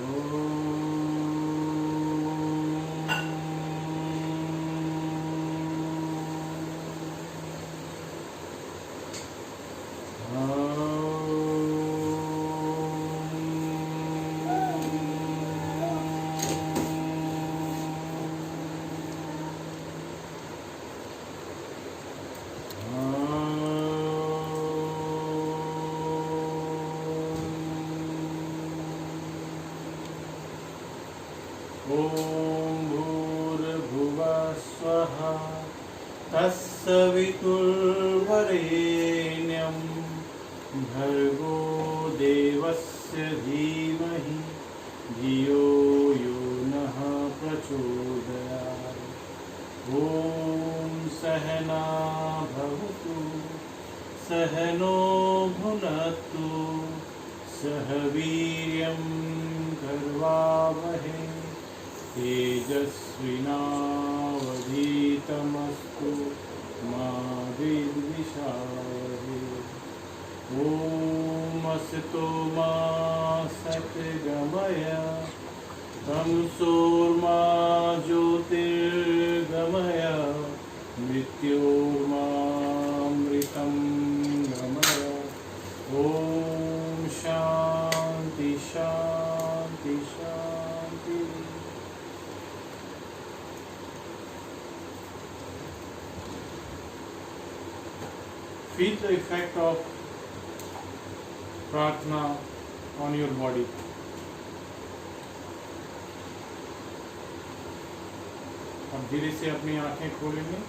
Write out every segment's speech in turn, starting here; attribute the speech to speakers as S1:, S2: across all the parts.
S1: ॐ भूर्भुवः स्वः तत्सवितुर्वरेण्यं भर्गो देवस्य धीमहि धियो यो नः प्रचोदयात्। ॐ सहना भवतु सहनो भुनक्तु सह वीर्यं करवावहै तेजस्विनावधीतमस्तु मा विद्विषावहै। ॐ असतो मा सद्गमय तमसोर्मा ज्योतिर्गमय मृत्योर्मामृतं गमय। ॐ शान्ति शान्ति शान्ति। Feel the effect of प्रार्थना on your body. अब धीरे से अपनी आंखें खोलेंगे।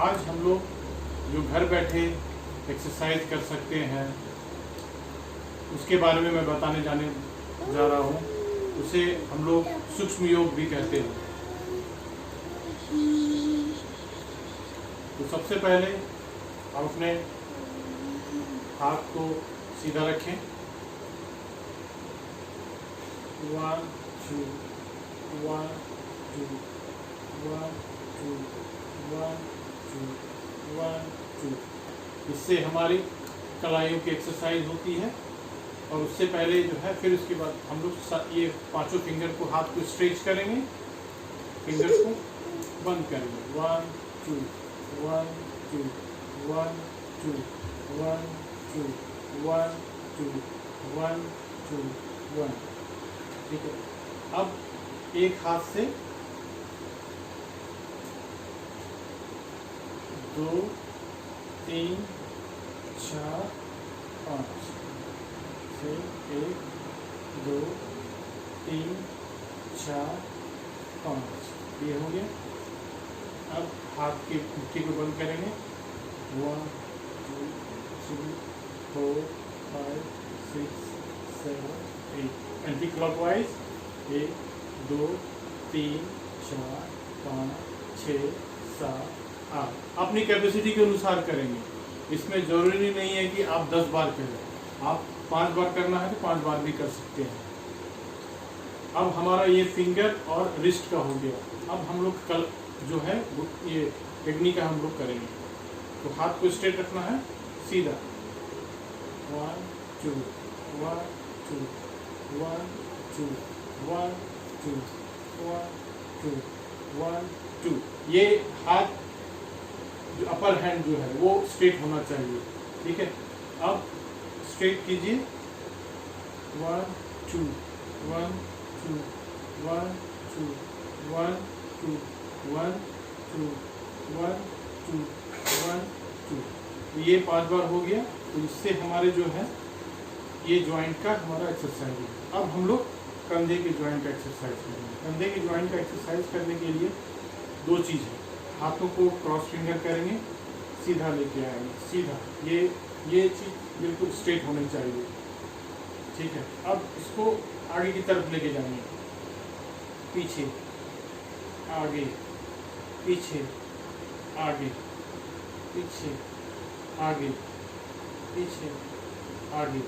S1: आज हम लोग जो घर बैठे एक्सरसाइज कर सकते हैं उसके बारे में मैं बताने जाने जा रहा हूँ। उसे हम लोग सूक्ष्म योग भी कहते हैं। तो सबसे पहले आप अपने हाथ को सीधा रखें। 1 2 1 2 1 2 1 2 1 2। इससे हमारी कलाइयों की एक्सरसाइज होती है। और उससे पहले जो है फिर उसके बाद हम लोग ये पांचों फिंगर को हाथ को स्ट्रेच करेंगे, फिंगर्स को बंद करेंगे। 1 2 1 2 1 2 1 2 1 2 1 2 1। ठीक है। अब एक हाथ से 2 3 4 5 से 1 2 3 4 5 ये हो गया। अब हाथ की मुट्ठी को बंद करेंगे। 1 2 3 4 5 6 7 8 एंटी क्लॉकवाइज 1 2 3 4 5 6 7 8 अपनी कैपेसिटी के अनुसार करेंगे। इसमें जरूरी नहीं है कि आप 10 बार करें। आप 5 बार करना है तो 5 बार भी कर सकते हैं। अब हमारा ये फिंगर और रिस्ट का हो गया। अब हम लोग कल जो है ये किडनी का हम लोग करेंगे। तो हाथ को स्ट्रेट रखना है सीधा। 1 2 1 2 1 2 1 2 1 2 1 2। ये हाथ जो अपर हैंड जो है वो स्ट्रेट होना चाहिए। ठीक है। अब स्ट्रेट कीजिए। 1 2 1 2 1 2 1 2 1 2 1 2 1 2। तो ये 5 बार हो गया। तो इससे हमारे जो है ये जॉइंट का हमारा एक्सरसाइज है। अब हम लोग कंधे के जॉइंट का एक्सरसाइज करेंगे। कंधे के जॉइंट का एक्सरसाइज करने के लिए 2 चीज़ है। हाथों को क्रॉस फिंगर करेंगे, सीधा लेके आएंगे, सीधा। ये चीज़ बिल्कुल स्ट्रेट होनी चाहिए। ठीक है। अब इसको आगे की तरफ लेके जाएंगे। पीछे आगे पीछे आगे पीछे आगे पीछे आगे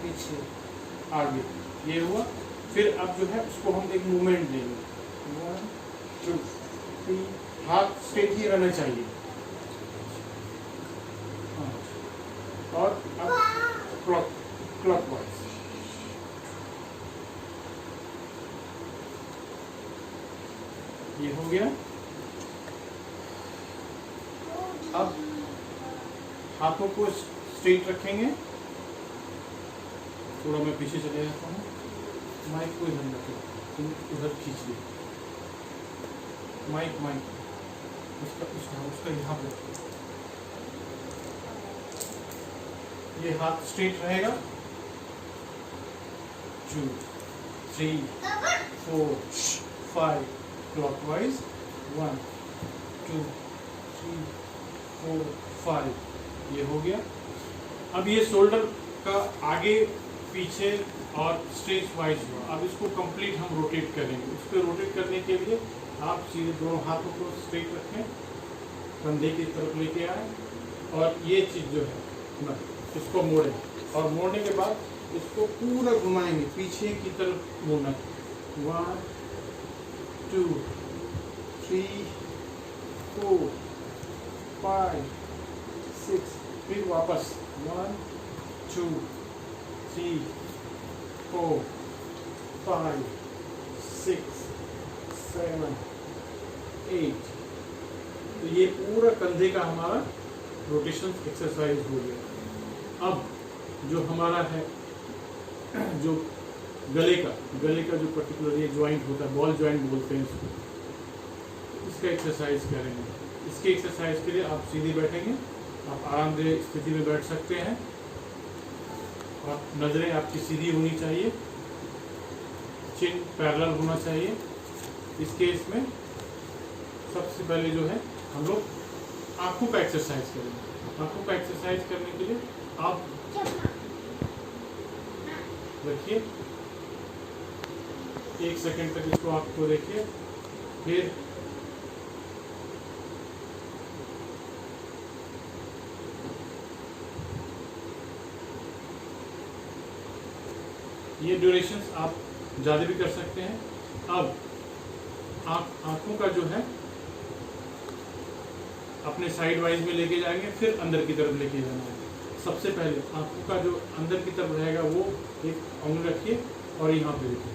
S1: पीछे आगे। ये हुआ। फिर अब जो है उसको हम एक मूवमेंट देंगे। 1 2 3। हाथ स्ट्रेट ही रहना चाहिए। और अब क्लॉकवाइज। ये हो गया। अब हाथों को स्ट्रेट रखेंगे। थोड़ा मैं पीछे चले जाता हूँ, माइक को इधर रखो, तुम उधर खींच ली माइक उसका यहाँ पे। ये हाथ स्ट्रेट रहेगा। 2 3 4 5 क्लॉकवाइज। 1 2 3 4 5। ये हो गया। अब ये शोल्डर का आगे पीछे और स्ट्रेच वाइज हुआ। अब इसको कंप्लीट हम रोटेट करेंगे। उसको रोटेट करने के लिए आप सीधे दोनों हाथों को स्ट्रेट रखें, कंधे की तरफ लेके आए और ये चीज़ जो है ना इसको मोड़ें, और मोड़ने के बाद इसको पूरा घुमाएंगे, पीछे की तरफ मोड़ना। 1 2 3 4 5 6। फिर वापस 1 2 3 4 5 6 7 8। तो ये पूरा कंधे का हमारा रोटेशन एक्सरसाइज हो गया। अब जो हमारा है जो गले का जो पर्टिकुलर ये ज्वाइंट होता है, बॉल ज्वाइंट बोलते हैं इसको, इसका एक्सरसाइज करेंगे। इसके एक्सरसाइज के लिए आप सीधे बैठेंगे, आप आरामदेह स्थिति में बैठ सकते हैं और नज़रें आपकी सीधी होनी चाहिए, चिन पैरेलल होना चाहिए। इस केस में सबसे पहले जो है हम लोग आंखों का एक्सरसाइज करेंगे। आंखों का एक्सरसाइज करने के लिए आप रखिए, 1 सेकंड तक इसको आपको देखिए। फिर ये ड्यूरेशंस आप ज़्यादा भी कर सकते हैं। अब आंखों का जो है अपने साइड वाइज में लेके जाएंगे, फिर अंदर की तरफ लेके जाना है। सबसे पहले आंखों का जो अंदर की तरफ रहेगा वो एक उंगली रखिए और यहाँ पे रखिए।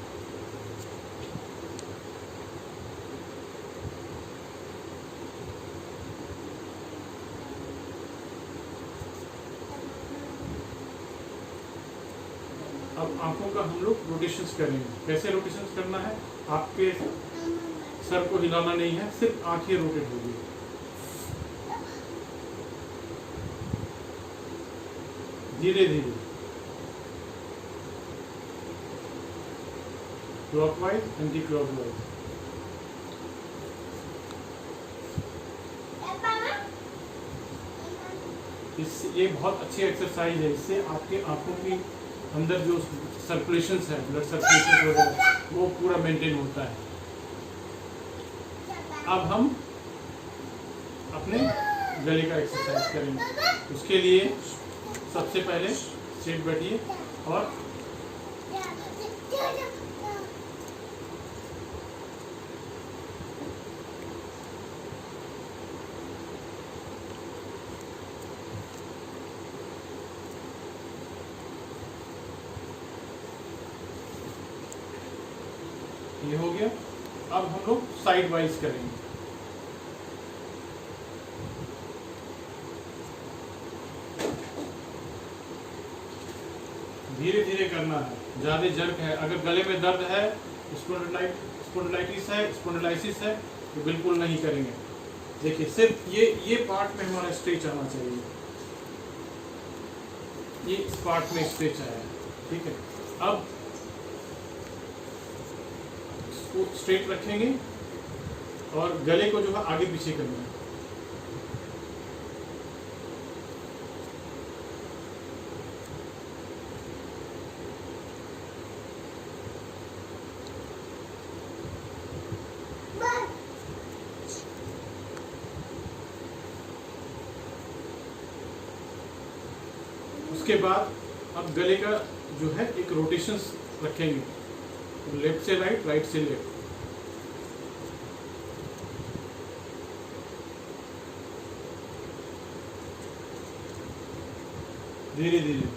S1: अब आंखों का हम लोग रोटेशंस करेंगे। कैसे रोटेशंस करना है? आपके सर को हिलाना नहीं है, सिर्फ आंखें रोटेट होगी। धीरे धीरे क्लॉकवाइज, एंटी क्लॉकवाइज। ये बहुत अच्छी एक्सरसाइज है। इससे आपके आंखों की अंदर जो सर्कुलेशंस है, ब्लड सर्कुलेशन वगैरह, वो पूरा मेंटेन होता है। अब हम अपने गले का एक्सरसाइज करेंगे। उसके लिए सबसे पहले स्ट्रेट बैठिए और ये हो गया। अब हम लोग साइड वाइज करेंगे। धीरे धीरे करना है, ज़्यादा जर्क है। अगर गले में दर्द है, स्पॉन्डिलाइटिस है, स्पॉन्डिलाइसिस है, तो बिल्कुल नहीं करेंगे। देखिए सिर्फ ये पार्ट में हमारा स्ट्रेच आना चाहिए। ये इस पार्ट में स्ट्रेच आया है, ठीक है। अब इसको स्ट्रेट रखेंगे और गले को जो है आगे पीछे करना है। उसके बाद अब गले का जो है एक रोटेशंस रखेंगे, लेफ्ट से राइट, राइट से लेफ्ट। धीरे धीरे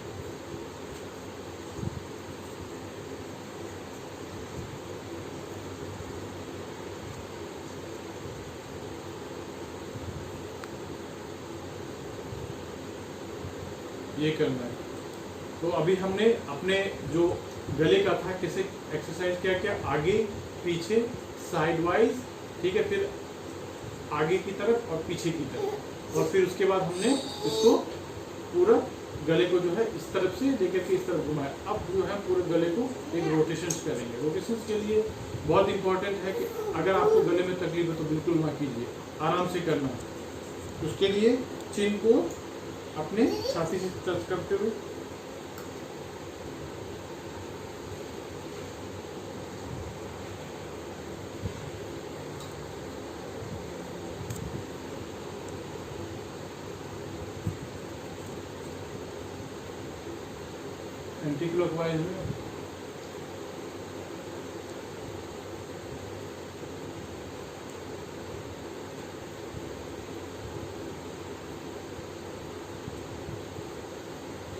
S1: ये करना है। तो अभी हमने अपने जो गले का था कैसे एक्सरसाइज क्या क्या, आगे पीछे साइड वाइज, ठीक है, फिर आगे की तरफ और पीछे की तरफ, और फिर उसके बाद हमने इसको पूरा गले को जो है इस तरफ से लेकर के इस तरफ घुमाया। अब जो है पूरे गले को एक रोटेशंस करेंगे। रोटेशंस के लिए बहुत इंपॉर्टेंट है कि अगर आपको गले में तकलीफ है तो बिल्कुल ना कीजिए, आराम से करना है। उसके लिए चिन को अपने छाती से टच करते हुए एंटी क्लॉकवाइज में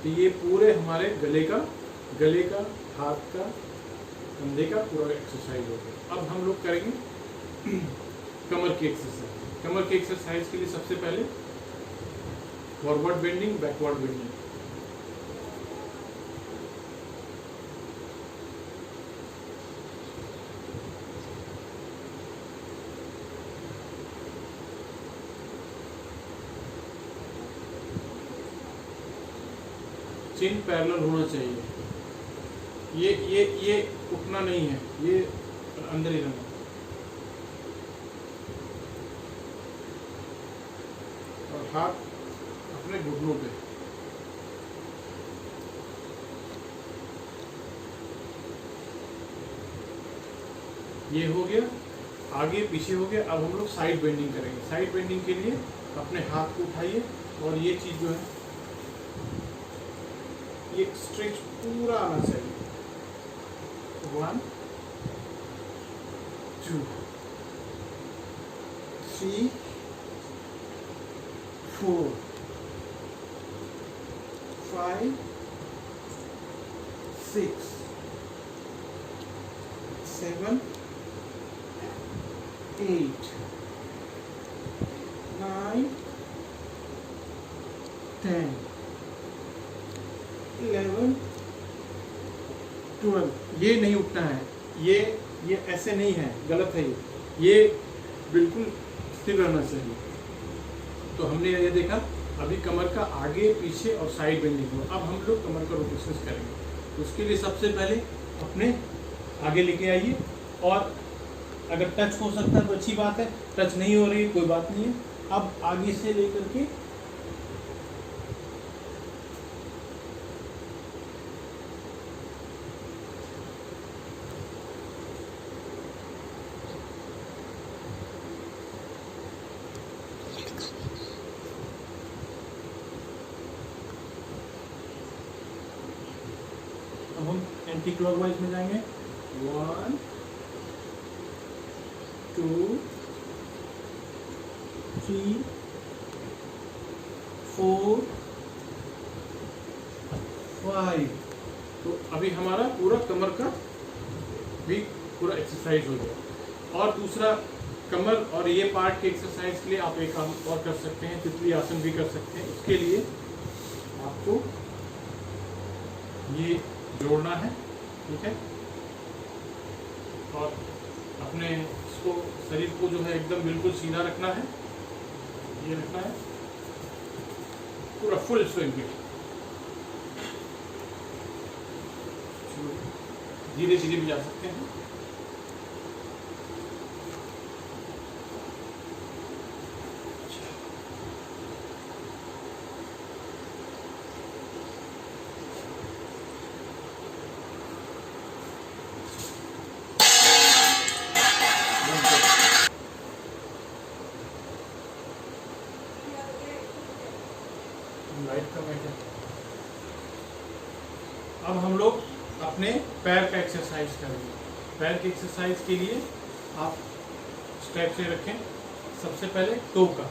S1: तो ये पूरे हमारे गले का, हाथ का, कंधे का पूरा एक्सरसाइज हो गया। अब हम लोग करेंगे कमर की एक्सरसाइज। कमर की एक्सरसाइज के लिए सबसे पहले फॉरवर्ड बेंडिंग, बैकवर्ड बेंडिंग। चिन पैरेलल होना चाहिए। ये उठना नहीं है, ये अंदर ही रहना। और हाथ अपने घुटनों पे। ये हो गया, आगे पीछे हो गया। अब हम लोग साइड बेंडिंग करेंगे। साइड बेंडिंग के लिए अपने हाथ को उठाइए और ये चीज जो है ये स्ट्रेच पूरा आना चाहिए। 1 2 3 4 5 6 7 8 9 10 11 12। ये नहीं उठना है, ये ऐसे नहीं है, गलत है। ये बिल्कुल स्थिर रहना चाहिए। तो हमने ये देखा अभी कमर का आगे पीछे और साइड बेंडिंग हो। अब हम लोग कमर का रोटेशन करेंगे। उसके लिए सबसे पहले अपने आगे लेके आइए, और अगर टच हो सकता है तो अच्छी बात है, टच नहीं हो रही कोई बात नहीं है। अब आगे से लेकर के अब हम एंटी क्लॉकवाइज में जाएंगे। 1 2 3 4 5। तो अभी हमारा पूरा कमर का भी पूरा एक्सरसाइज हो गया। और दूसरा कमर और ये पार्ट के एक्सरसाइज के लिए आप एक काम और कर सकते हैं, तितली आसन भी कर सकते हैं। उसके लिए आपको ये जोड़ना है, ठीक है, और अपने इसको शरीर को जो है एकदम बिल्कुल सीधा रखना है। ये रखना है पूरा फुल स्विंग में। धीरे धीरे भी जा सकते हैं। लाइट का मैं क्या, अब हम लोग अपने पैर का एक्सरसाइज करेंगे। पैर की एक्सरसाइज के लिए आप स्टेप से रखें। सबसे पहले टो का,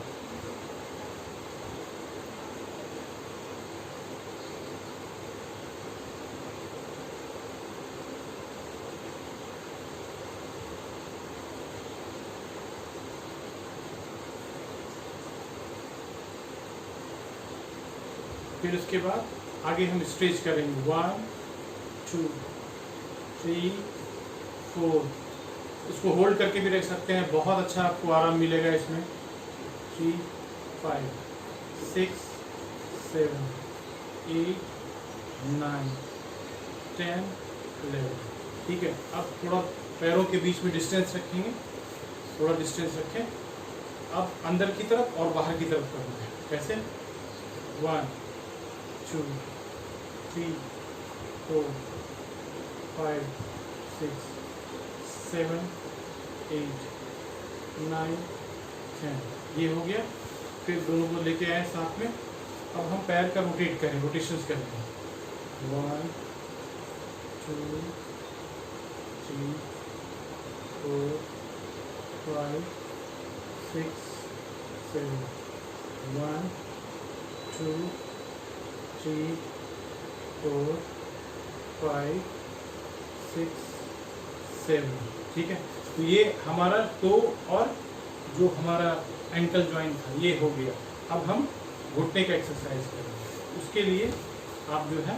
S1: फिर उसके बाद आगे हम स्ट्रेच करेंगे 1 2 3 4। इसको होल्ड करके भी रख सकते हैं, बहुत अच्छा आपको आराम मिलेगा इसमें। 3 5 6 7 8 9 10 11। ठीक है, अब थोड़ा पैरों के बीच में डिस्टेंस रखेंगे, थोड़ा डिस्टेंस रखें। अब अंदर की तरफ और बाहर की तरफ करना है। कैसे? 1 2 3 4 5 6 7 8 9 10। ये हो गया। फिर दोनों को लेके आए साथ में। अब हम पैर का रोटेट करें, रोटेशंस करेंगे। 1 2 3 4 5 6 7 1 2 3 4 5 6 7। ठीक है, तो ये हमारा टो और जो हमारा एंकल जॉइंट था ये हो गया। अब हम घुटने का एक्सरसाइज करेंगे। उसके लिए आप जो है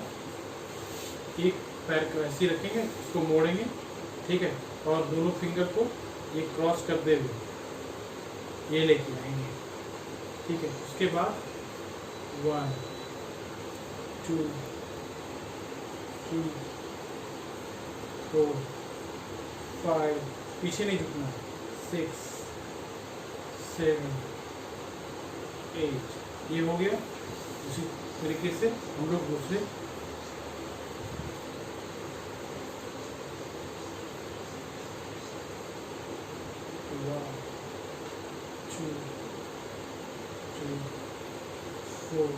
S1: एक पैर को ऐसे रखेंगे, इसको मोड़ेंगे, ठीक है, और दोनों फिंगर को ये क्रॉस करते हुए ये लेके आएंगे। ठीक है, उसके बाद 1 2 3 4 5, पीछे नहीं झुकना, 6 7 8। ये हो गया। उसी तरीके से हम लोग दूसरे 1 2 3 4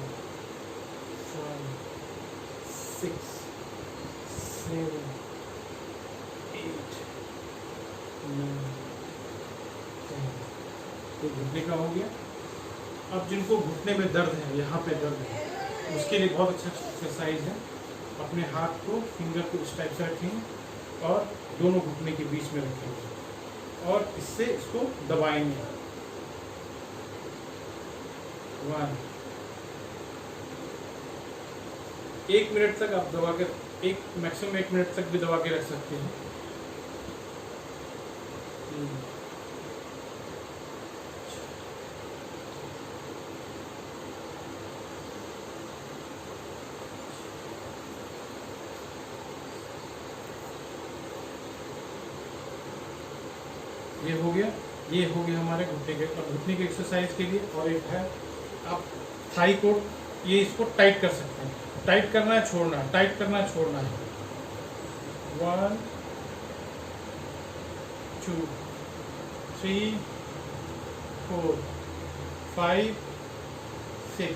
S1: 5 6 7 8 9 10। तो घुटने का हो गया। अब जिनको घुटने में दर्द है, यहाँ पे दर्द है, उसके लिए बहुत अच्छा एक्सरसाइज है। अपने हाथ को, फिंगर को इस टाइप से रखेंगे और दोनों घुटने के बीच में रखेंगे और इससे इसको दबाएंगे। 1 1 मिनट तक आप दबा कर, मैक्सिमम 1 मिनट तक भी दबा के रख सकते हैं। ये हो गया। ये हो गया हमारे घुटने के। और घुटने के एक्सरसाइज के लिए और एक है, आप थाई को, ये इसको टाइट कर सकते हैं। टाइट करना है, छोड़ना है, टाइट करना है, छोड़ना है। 1 2 3 4 5 6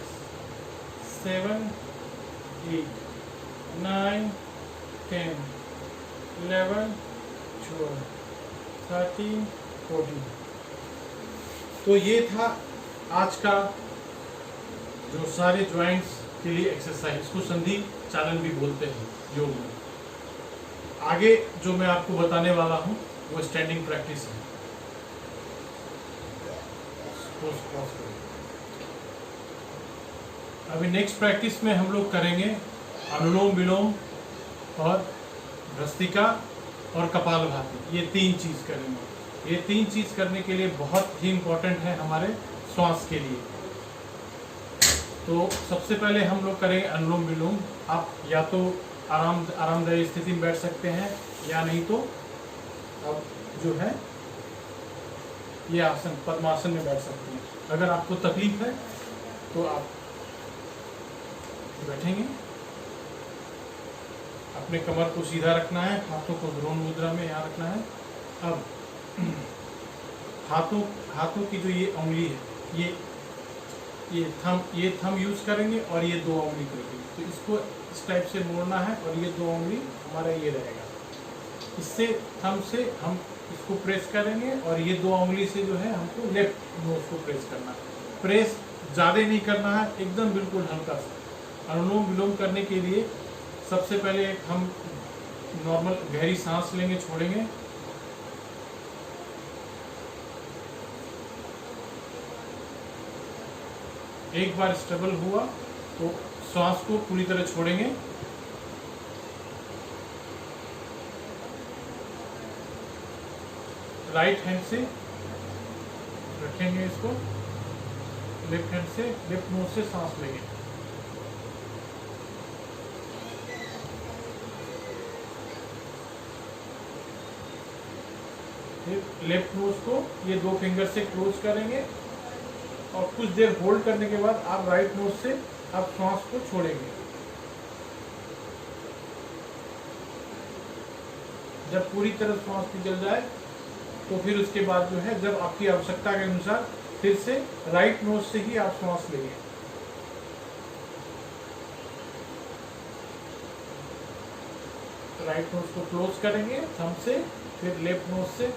S1: 7 8 9 10 11 12 13 14। तो ये था आज का जो सारे जॉइंट्स के लिए एक्सरसाइज, इसको संधि चालन भी बोलते हैं योग में। आगे जो मैं आपको बताने वाला हूँ वो स्टैंडिंग प्रैक्टिस है। अभी नेक्स्ट प्रैक्टिस में हम लोग करेंगे अनुलोम विलोम और भ्रस्त्रिका और कपालभाति। ये 3 चीज करेंगे। ये 3 चीज करने के लिए बहुत ही इम्पोर्टेंट है हमारे श्वास के लिए। तो सबसे पहले हम लोग करेंगे अनुलोम विलोम। आप या तो आरामदायी स्थिति में बैठ सकते हैं, या नहीं तो आप जो है ये आसन, पद्मासन में बैठ सकते हैं। अगर आपको तकलीफ है तो आप बैठेंगे। अपने कमर को सीधा रखना है, हाथों को द्रोण मुद्रा में यहाँ रखना है। अब हाथों की जो ये उंगली है, ये थंब यूज करेंगे और ये 2 उंगली करेंगे। तो इसको इस टाइप से मोड़ना है और ये 2 उंगली हमारा ये रहेगा। इससे थंब से हम इसको प्रेस करेंगे और ये 2 उंगली से जो है हमको लेफ्ट नोज को प्रेस करना है। प्रेस ज़्यादा नहीं करना है, एकदम बिल्कुल हल्का सा। अनुलोम विलोम करने के लिए सबसे पहले हम नॉर्मल गहरी सांस लेंगे, छोड़ेंगे। एक बार स्टेबल हुआ तो श्वास को पूरी तरह छोड़ेंगे। राइट हैंड से रखेंगे इसको, लेफ्ट हैंड से लेफ्ट नोज से सांस लेंगे। फिर लेफ्ट नोज को ये 2 फिंगर से क्लोज करेंगे और कुछ देर होल्ड करने के बाद आप राइट नोज से आप श्वास को छोड़ेंगे। जब पूरी तरह श्वास निकल जाए तो फिर उसके बाद जो है, जब आपकी आवश्यकता के अनुसार फिर से राइट नोज से ही आप श्वास लेंगे। राइट नोज को क्लोज करेंगे थंब से, फिर लेफ्ट नोज से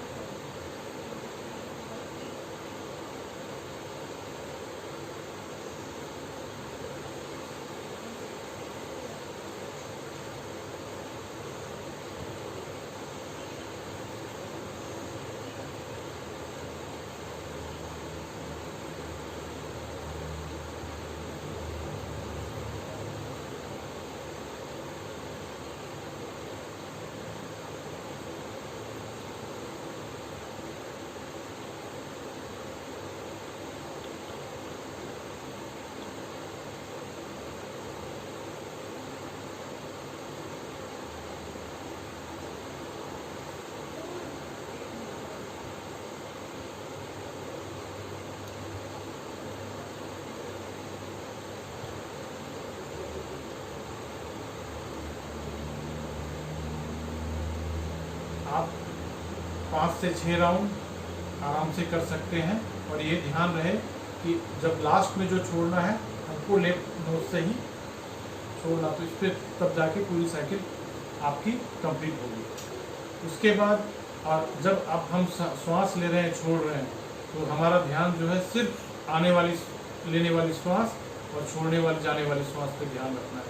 S1: आप 5 से 6 राउंड आराम से कर सकते हैं। और ये ध्यान रहे कि जब लास्ट में जो छोड़ना है हमको लेफ्ट नोज से ही छोड़ना, तो इस पर तब जाके पूरी साइकिल आपकी कंप्लीट होगी। उसके बाद और जब अब हम श्वास ले रहे हैं, छोड़ रहे हैं, तो हमारा ध्यान जो है सिर्फ आने वाली लेने वाली श्वास और छोड़ने वाली जाने वाली श्वास पे ध्यान रखना है।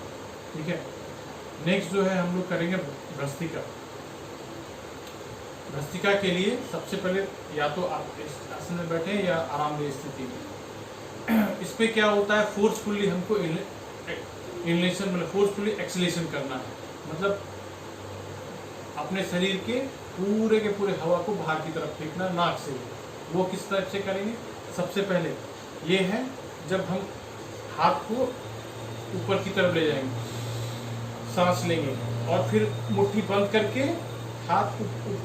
S1: ठीक है। नेक्स्ट जो है हम लोग करेंगे भस्त्रिका। भस्त्रिका के लिए सबसे पहले या तो आप इस आसन में बैठे या आरामदेह स्थिति में। इस पे क्या होता है, फोर्सफुली हमको इनलेशन मतलब फोर्सफुली एक्सलेशन करना है, मतलब अपने शरीर के पूरे हवा को बाहर की तरफ फेंकना नाक से। वो किस तरह से करेंगे, सबसे पहले ये है जब हम हाथ को ऊपर की तरफ ले जाएंगे, सांस लेंगे और फिर मुट्ठी बंद करके हाथ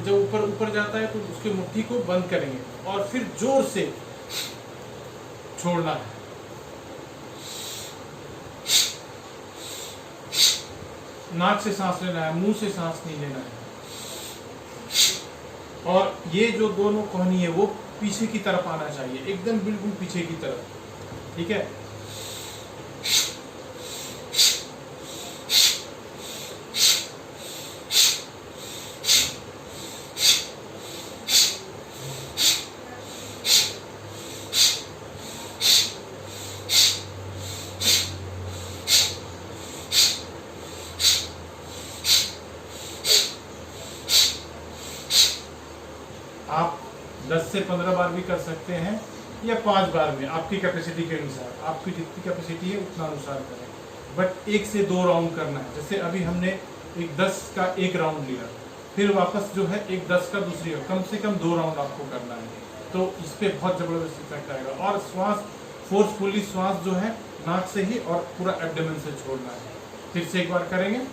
S1: जब ऊपर जाता है तो उसकी मुट्ठी को बंद करेंगे और फिर जोर से छोड़ना है। नाक से सांस लेना है, मुंह से सांस नहीं लेना है। और ये जो दोनों कोहनी है वो पीछे की तरफ आना चाहिए, एकदम बिल्कुल पीछे की तरफ। ठीक है। आप 10 से 15 बार भी कर सकते हैं या 5 बार में, आपकी कैपेसिटी के अनुसार, आपकी जितनी कैपेसिटी है उतना अनुसार करें। बट 1 से 2 राउंड करना है। जैसे अभी हमने एक 10 का 1 राउंड लिया, फिर वापस जो है एक 10 का दूसरी, कम से कम 2 राउंड आपको करना है। तो इस पर बहुत जबरदस्त इफेक्ट आएगा। और श्वास फोर्सफुली श्वास जो है नाक से ही और पूरा एब्डोमेन से छोड़ना है। फिर से एक बार करेंगे।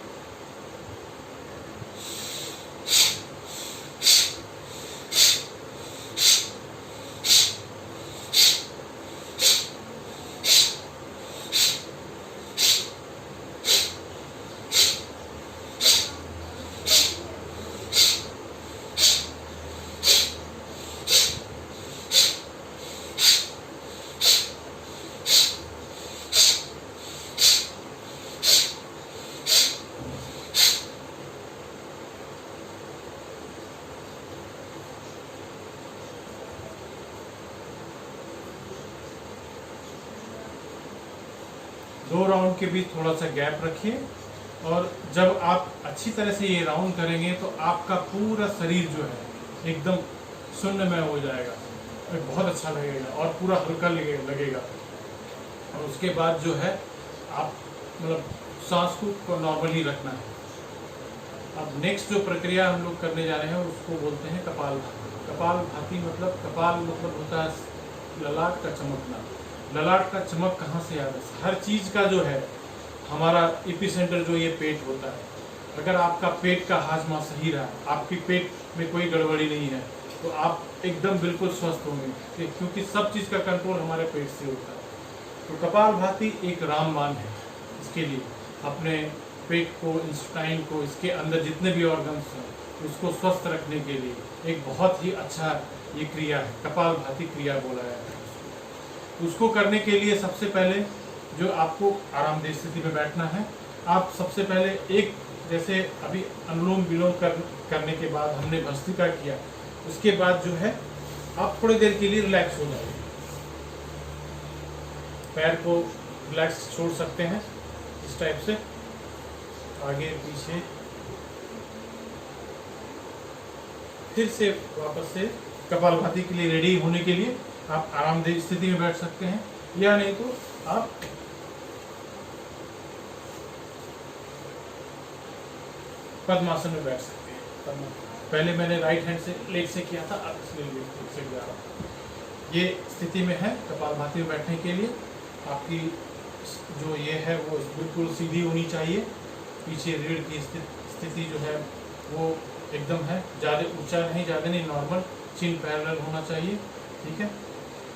S1: दो राउंड के बीच थोड़ा सा गैप रखिए और जब आप अच्छी तरह से ये राउंड करेंगे तो आपका पूरा शरीर जो है एकदम शून्यमय हो जाएगा, बहुत अच्छा लगेगा और पूरा हल्का लगेगा। और उसके बाद जो है आप
S2: मतलब सांस को नॉर्मल ही रखना है। अब नेक्स्ट जो प्रक्रिया हम लोग करने जा रहे हैं उसको बोलते हैं कपालभाति। कपालभाति मतलब, कपाल मतलब होता है ललाट का चमकना। ललाट का चमक कहाँ से आता है? हर चीज़ का जो है हमारा एपिसेंटर जो ये पेट होता है। अगर आपका पेट का हाजमा सही रहा, आपकी पेट में कोई गड़बड़ी नहीं है, तो आप एकदम बिल्कुल स्वस्थ होंगे, क्योंकि सब चीज़ का कंट्रोल हमारे पेट से होता है। तो कपालभाति एक रामबाण है इसके लिए, अपने पेट को, इंस्टाइन को, इसके अंदर जितने भी ऑर्गन्स हैं उसको स्वस्थ रखने के लिए एक बहुत ही अच्छा ये क्रिया है, कपालभाति क्रिया बोला जाता है। उसको करने के लिए सबसे पहले जो आपको आरामदेह स्थिति में बैठना है। आप सबसे पहले एक, जैसे अभी अनुलोम विलोम करने के बाद हमने भस्त्रिका किया, उसके बाद जो है आप थोड़ी देर के लिए रिलैक्स हो जाए, पैर को रिलैक्स छोड़ सकते हैं इस टाइप से, आगे पीछे, फिर से वापस से कपालभाति के लिए रेडी होने के लिए आप आरामदेह स्थिति में बैठ सकते हैं, या नहीं तो आप पद्मासन में बैठ सकते हैं। पहले मैंने राइट हैंड से लेग से किया था, अब इसलिए लेग से जा रहा हूँ। ये स्थिति में है कपालभाति में बैठने के लिए। आपकी जो ये है वो बिल्कुल सीधी होनी चाहिए, पीछे रीढ़ की स्थिति जो है वो एकदम है, ज़्यादा ऊंचा नहीं, ज़्यादा नहीं, नॉर्मल, चिन पैरेलल होना चाहिए, ठीक है।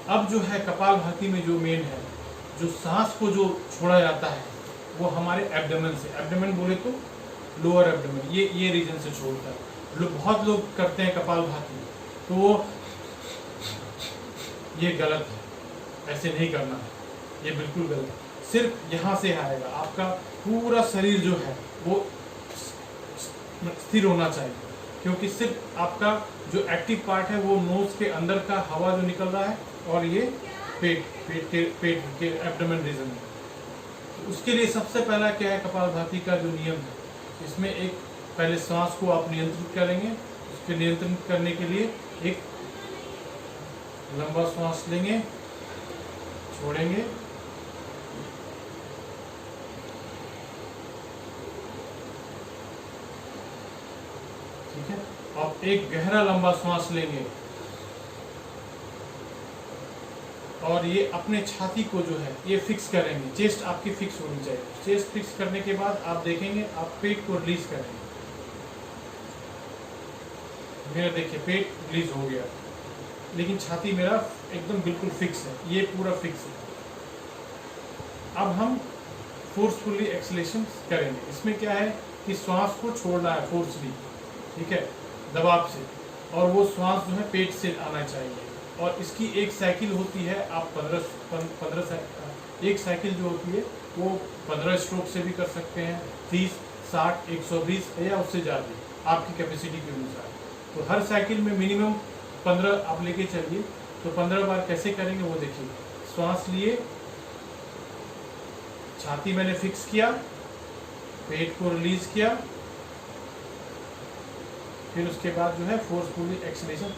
S2: अब जो है कपालभाति में जो मेन है, जो सांस को जो छोड़ा जाता है वो हमारे एब्डोमेन से, एब्डोमेन बोले तो लोअर एब्डोमेन, ये रीजन से छोड़ता है। बहुत लोग करते हैं कपालभाति, तो वो ये गलत है, ऐसे नहीं करना है, ये बिल्कुल गलत है। सिर्फ यहाँ से आएगा, आपका पूरा शरीर जो है वो स्थिर होना चाहिए, क्योंकि सिर्फ आपका जो एक्टिव पार्ट है वो नोज के अंदर का हवा जो निकल रहा है, और ये पेट के एब्डोमेन रीजन है। तो उसके लिए सबसे पहला क्या है, कपालभाति का जो नियम है, इसमें एक पहले सांस को आप नियंत्रित करेंगे। उसके नियंत्रण करने के लिए एक लंबा सांस लेंगे, छोड़ेंगे, ठीक है। अब एक गहरा लंबा सांस लेंगे और ये अपने छाती को जो है ये फिक्स करेंगे, चेस्ट आपकी फिक्स होनी चाहिए। चेस्ट फिक्स करने के बाद आप देखेंगे, आप पेट को रिलीज करेंगे। मेरा देखिए पेट रिलीज हो गया, लेकिन छाती मेरा एकदम बिल्कुल फिक्स है, ये पूरा फिक्स है। अब हम फोर्सफुली एक्सलेशन करेंगे। इसमें क्या है कि श्वास को छोड़ना है फोर्सली, ठीक है, दबाव से, और वो श्वास जो है पेट से आना चाहिए। और इसकी एक साइकिल होती है, आप 15 एक साइकिल जो होती है वो 15 स्ट्रोक से भी कर सकते हैं, 30, 60, 120 या उससे ज़्यादा आपकी कैपेसिटी के अनुसार। तो हर साइकिल में मिनिमम 15 आप लेके चलिए। तो 15 बार कैसे करेंगे वो देखिए। श्वास लिए, छाती मैंने फिक्स किया, पेट को रिलीज किया, फिर उसके बाद जो है फोर्सफुली एक्सलेशन।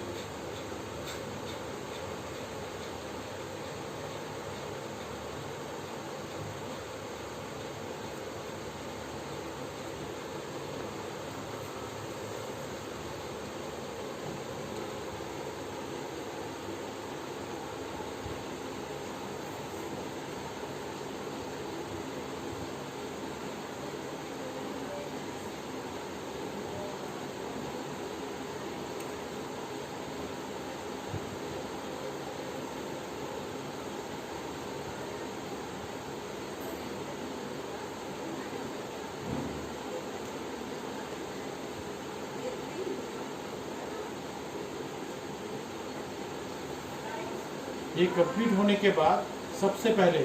S2: ये कंप्लीट होने के बाद सबसे पहले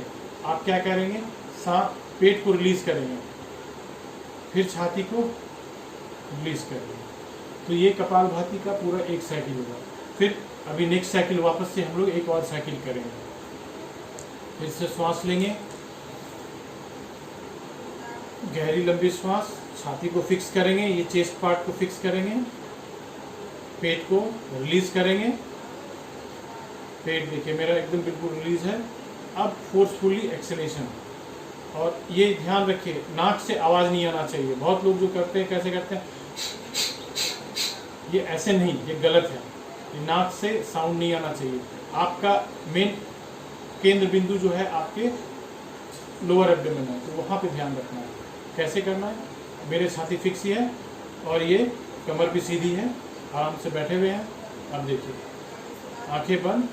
S2: आप क्या करेंगे, पेट को रिलीज करेंगे, फिर छाती को रिलीज करेंगे। तो ये कपालभाति का पूरा एक साइकिल होगा। फिर अभी नेक्स्ट साइकिल वापस से हम लोग एक और साइकिल करेंगे। फिर से श्वास लेंगे, गहरी लंबी श्वास, छाती को फिक्स करेंगे, ये चेस्ट पार्ट को फिक्स करेंगे, पेट को रिलीज करेंगे। पेट देखिए मेरा एकदम बिल्कुल रिलीज है। अब फोर्सफुली एक्सलेशन, और ये ध्यान रखिए, नाक से आवाज़ नहीं आना चाहिए। बहुत लोग जो करते हैं, कैसे करते हैं, ये ऐसे नहीं, ये गलत है। ये नाक से साउंड नहीं आना चाहिए। आपका मेन केंद्र बिंदु जो है आपके लोअर एब्डोमेन है, तो वहाँ पे ध्यान रखना है। कैसे करना है, मेरे छाती फिक्स ही है और ये कमर भी सीधी है, आराम से बैठे हुए हैं। अब देखिए, आंखें बंद,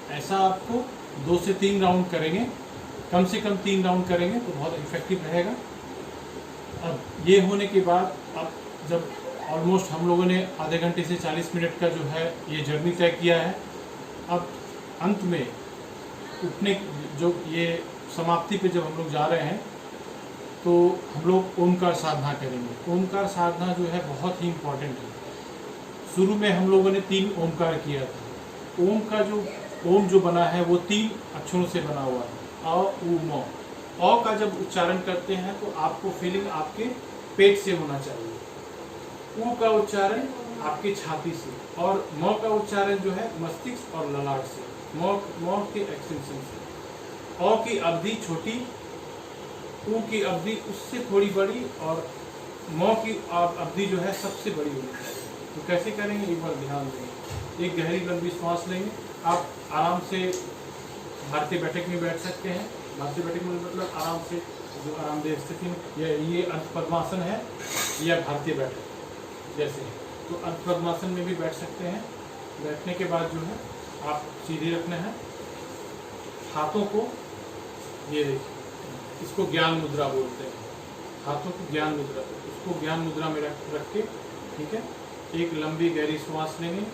S2: ऐसा आपको 2 से 3 राउंड करेंगे, कम से कम 3 राउंड करेंगे तो बहुत इफेक्टिव रहेगा। अब ये होने के बाद, अब जब ऑलमोस्ट हम लोगों ने आधे घंटे से 40 मिनट का जो है ये जर्नी तय किया है, अब अंत में उठने जो ये समाप्ति पे जब हम लोग जा रहे हैं तो हम लोग ओमकार साधना करेंगे। ओमकार साधना जो है बहुत ही इम्पोर्टेंट है। शुरू में हम लोगों ने 3 ओमकार किया था। ओम का जो ओम जो बना है वो 3 अक्षरों से बना हुआ है, अ उ म। अ का जब उच्चारण करते हैं तो आपको फीलिंग आपके पेट से होना चाहिए। उ का उच्चारण आपकी छाती से, और म का उच्चारण जो है मस्तिष्क और ललाट से, म के एक्सटेंशन से। अ की अवधि छोटी, उ की अवधि उससे थोड़ी बड़ी, और म की अवधि जो है सबसे बड़ी होनी चाहिए। तो कैसे करेंगे, एक बार ध्यान देंगे। एक गहरी लंबी सांस लेंगे। आप आराम से भारतीय बैठक में बैठ सकते हैं। भारतीय बैठक में मतलब आराम से, जो आरामदेह स्थिति में, ये अर्ध पद्मासन है या भारतीय बैठक जैसे है, तो अर्ध पद्मासन में भी बैठ सकते हैं। बैठने के बाद जो है आप सीधे रखना है हाथों को। ये देखिए, इसको ज्ञान मुद्रा बोलते हैं, हाथों को ज्ञान मुद्रा, इसको ज्ञान मुद्रा में रख के, ठीक है। एक लंबी गहरी श्वास लेंगे।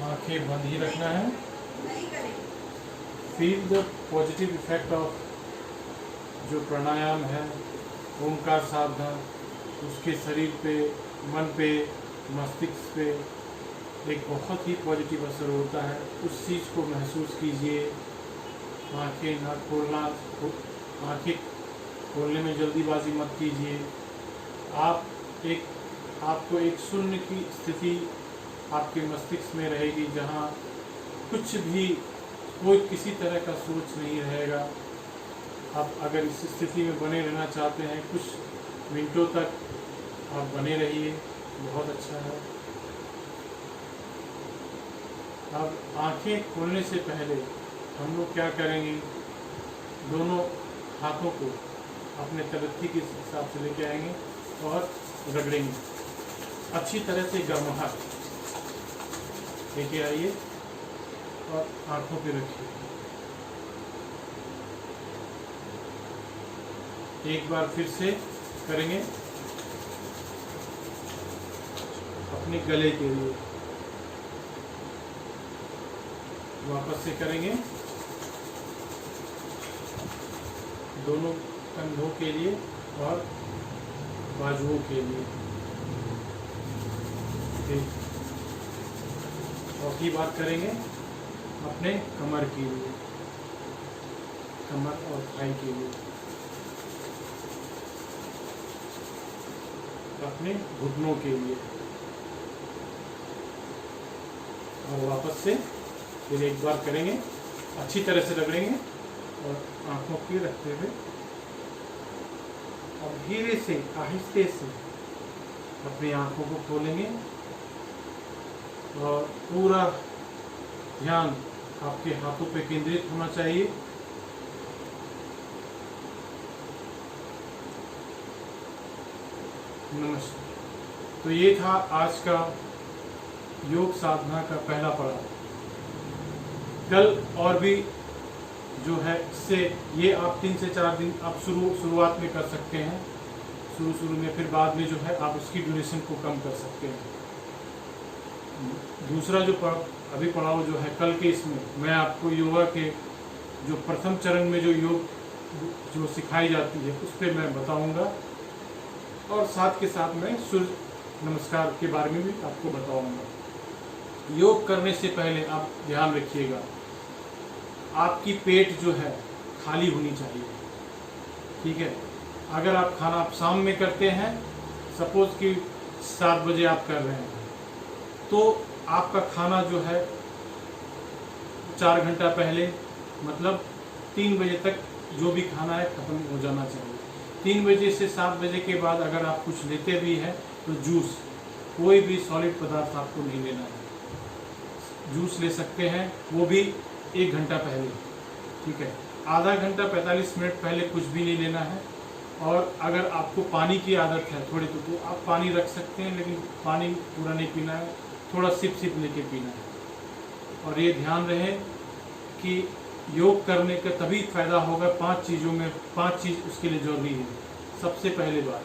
S2: आंखें बंद ही रखना है। Feel the positive effect of जो प्राणायाम है, ओमकार साधना, उसके शरीर पे, मन पे, मस्तिष्क पे एक बहुत ही पॉजिटिव असर होता है। उस चीज़ को महसूस कीजिए। आंखें ना खोलना, आंखें खोलने में जल्दीबाजी मत कीजिए। आपको एक शून्य की स्थिति आपके मस्तिष्क में रहेगी, जहाँ कुछ भी कोई किसी तरह का सोच नहीं रहेगा। आप अगर इस स्थिति में बने रहना चाहते हैं कुछ मिनटों तक, आप बने रहिए, बहुत अच्छा है। अब आंखें खोलने से पहले हम लोग क्या करेंगे, दोनों हाथों को अपने तरक्की के हिसाब से लेके आएंगे और रगड़ेंगे अच्छी तरह से। गर्माहट लेके आइए और आंखों पे रखिए। एक बार फिर से करेंगे अपने गले के लिए, वापस से करेंगे दोनों कंधों के लिए और बाजुओं के लिए। चौथी बार करेंगे अपने कमर के लिए, कमर और थाई के लिए, अपने घुटनों के लिए। और वापस से फिर एक बार करेंगे, अच्छी तरह से रगड़ेंगे और आंखों के रखते हुए और धीरे से आहिस्ते से अपनी आंखों को खोलेंगे और पूरा ध्यान आपके हाथों पे केंद्रित होना चाहिए। नमस्कार। तो ये था आज का योग साधना का पहला पड़ाव। कल और भी जो है इससे ये आप 3 से 4 दिन आप शुरुआत में कर सकते हैं, शुरू में, फिर बाद में जो है आप उसकी ड्यूरेशन को कम कर सकते हैं। दूसरा जो अभी पड़ाव जो है कल के, इसमें मैं आपको योगा के जो प्रथम चरण में जो योग जो सिखाई जाती है उस पर मैं बताऊंगा और साथ के साथ मैं सूर्य नमस्कार के बारे में भी आपको बताऊंगा। योग करने से पहले आप ध्यान रखिएगा, आपकी पेट जो है खाली होनी चाहिए, ठीक है। अगर आप खाना आप शाम में करते हैं, सपोज कि 7 बजे आप कर रहे हैं, तो आपका खाना जो है 4 घंटा पहले, मतलब 3 बजे तक जो भी खाना है खत्म हो जाना चाहिए। 3 बजे से 7 बजे के बाद अगर आप कुछ लेते भी हैं तो जूस, कोई भी सॉलिड पदार्थ आपको नहीं लेना है। जूस ले सकते हैं, वो भी 1 घंटा पहले, ठीक है। आधा घंटा 45 मिनट पहले कुछ भी नहीं लेना है। और अगर आपको पानी की आदत है थोड़ी, तो आप पानी रख सकते हैं, लेकिन पानी पूरा नहीं पीना है, थोड़ा सिप लेके पीना है। और ये ध्यान रहे कि योग करने का तभी फायदा होगा 5 चीज़ों में, 5 चीज़ उसके लिए जरूरी है। सबसे पहले बात,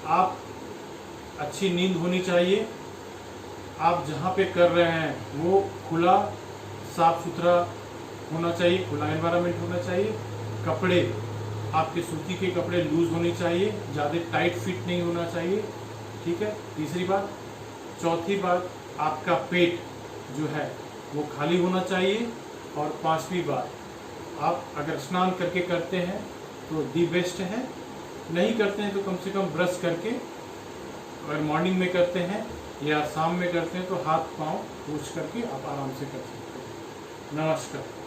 S2: आप अच्छी नींद होनी चाहिए। आप जहाँ पे कर रहे हैं वो खुला साफ सुथरा होना चाहिए, खुला एनवायरनमेंट होना चाहिए। कपड़े आपके सूती के कपड़े लूज होने चाहिए, ज़्यादा टाइट फिट नहीं होना चाहिए, ठीक है। तीसरी बात। चौथी बात, आपका पेट जो है वो खाली होना चाहिए। और 5वीं बात, आप अगर स्नान करके करते हैं तो दी बेस्ट है, नहीं करते हैं तो कम से कम ब्रश करके, अगर मॉर्निंग में करते हैं या शाम में करते हैं तो हाथ पांव पोंछ करके आप आराम से कर सकते हैं। नमस्कार।